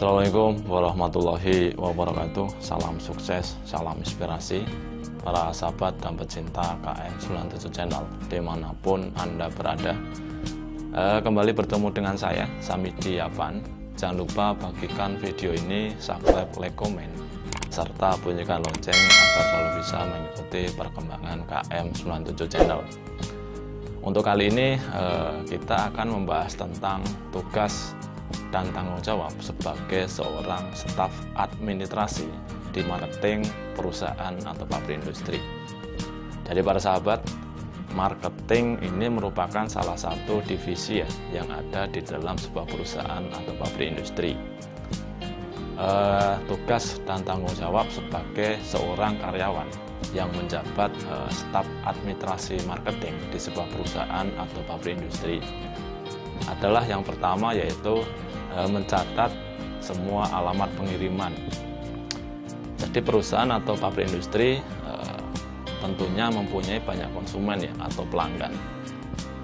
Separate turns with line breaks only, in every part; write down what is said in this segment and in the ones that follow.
Assalamualaikum warahmatullahi wabarakatuh. Salam sukses, salam inspirasi para sahabat dan pecinta KM97 Channel dimanapun Anda berada. Kembali bertemu dengan saya, Samidi Yavan. Jangan lupa bagikan video ini, subscribe, like, komen, serta bunyikan lonceng agar selalu bisa mengikuti perkembangan KM97 Channel. Untuk kali ini kita akan membahas tentang tugas dan tanggung jawab sebagai seorang staf administrasi di marketing perusahaan atau pabrik industri. Jadi para sahabat, marketing ini merupakan salah satu divisi yang ada di dalam sebuah perusahaan atau pabrik industri. Tugas dan tanggung jawab sebagai seorang karyawan yang menjabat staf administrasi marketing di sebuah perusahaan atau pabrik industri adalah yang pertama, yaitu mencatat semua alamat pengiriman. Jadi perusahaan atau pabrik industri tentunya mempunyai banyak konsumen atau pelanggan,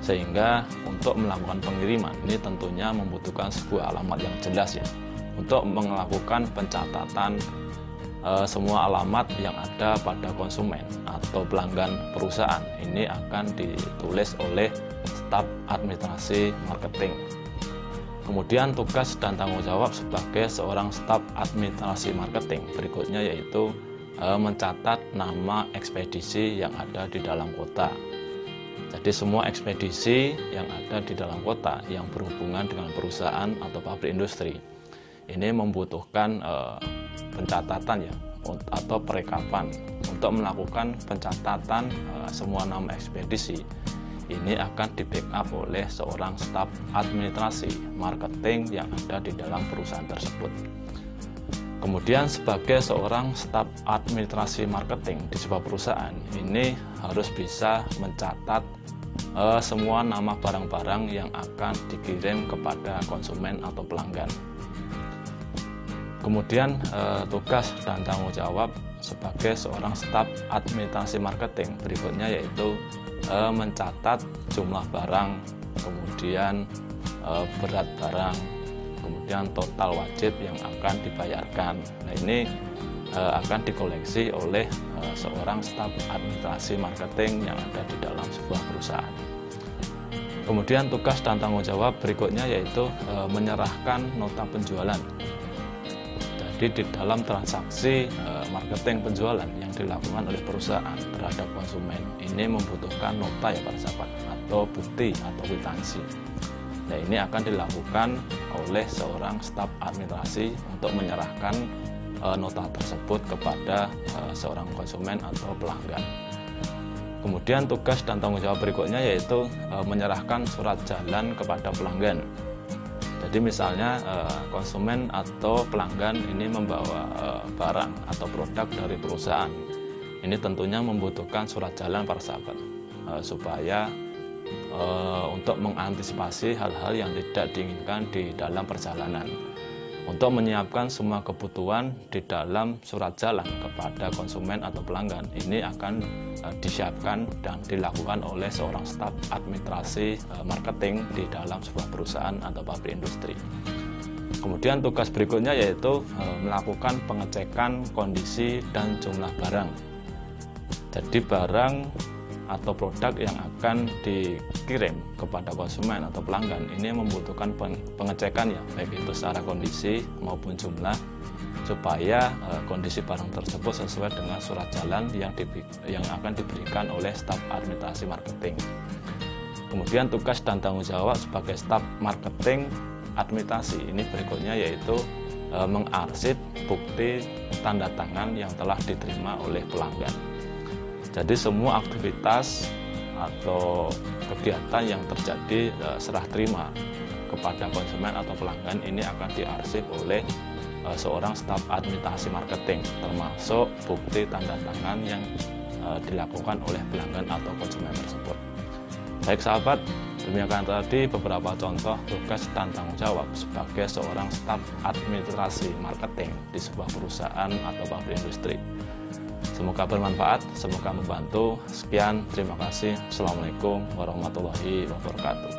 sehingga untuk melakukan pengiriman ini tentunya membutuhkan sebuah alamat yang jelas untuk melakukan pencatatan semua alamat yang ada pada konsumen atau pelanggan perusahaan. Ini akan ditulis oleh staf administrasi marketing. Kemudian tugas dan tanggung jawab sebagai seorang staf administrasi marketing berikutnya yaitu mencatat nama ekspedisi yang ada di dalam kota. Jadi semua ekspedisi yang ada di dalam kota yang berhubungan dengan perusahaan atau pabrik industri ini membutuhkan pencatatan atau perekapan. Untuk melakukan pencatatan semua nama ekspedisi ini akan di-backup oleh seorang staf administrasi marketing yang ada di dalam perusahaan tersebut. Kemudian sebagai seorang staf administrasi marketing di sebuah perusahaan ini harus bisa mencatat semua nama barang-barang yang akan dikirim kepada konsumen atau pelanggan. Kemudian tugas dan tanggung jawab sebagai seorang staf administrasi marketing berikutnya yaitu mencatat jumlah barang, kemudian berat barang, kemudian total wajib yang akan dibayarkan. Nah, ini akan dikoleksi oleh seorang staf administrasi marketing yang ada di dalam sebuah perusahaan. Kemudian tugas dan tanggung jawab berikutnya yaitu menyerahkan nota penjualan. Jadi di dalam transaksi marketing penjualan yang dilakukan oleh perusahaan terhadap konsumen ini membutuhkan nota para sahabat, atau bukti atau kwitansi. Nah, ini akan dilakukan oleh seorang staf administrasi untuk menyerahkan nota tersebut kepada seorang konsumen atau pelanggan. Kemudian tugas dan tanggung jawab berikutnya yaitu menyerahkan surat jalan kepada pelanggan. Jadi misalnya konsumen atau pelanggan ini membawa barang atau produk dari perusahaan. Ini tentunya membutuhkan surat jalan para sahabat supaya untuk mengantisipasi hal-hal yang tidak diinginkan di dalam perjalanan. Untuk menyiapkan semua kebutuhan di dalam surat jalan kepada konsumen atau pelanggan ini akan disiapkan dan dilakukan oleh seorang staf administrasi marketing di dalam sebuah perusahaan atau pabrik industri. Kemudian tugas berikutnya yaitu melakukan pengecekan kondisi dan jumlah barang. Jadi barang atau produk yang akan dikirim kepada konsumen atau pelanggan ini membutuhkan pengecekan baik itu secara kondisi maupun jumlah, supaya kondisi barang tersebut sesuai dengan surat jalan yang akan diberikan oleh staf administrasi marketing. Kemudian tugas dan tanggung jawab sebagai staf marketing administrasi ini berikutnya yaitu mengarsip bukti tanda tangan yang telah diterima oleh pelanggan. Jadi semua aktivitas atau kegiatan yang terjadi serah terima kepada konsumen atau pelanggan ini akan diarsip oleh seorang staf administrasi marketing, termasuk bukti tanda tangan yang dilakukan oleh pelanggan atau konsumen tersebut. Baik sahabat, demikian tadi beberapa contoh tugas dan tanggung jawab sebagai seorang staf administrasi marketing di sebuah perusahaan atau pabrik industri. Semoga bermanfaat, semoga membantu. Sekian, terima kasih. Assalamualaikum warahmatullahi wabarakatuh.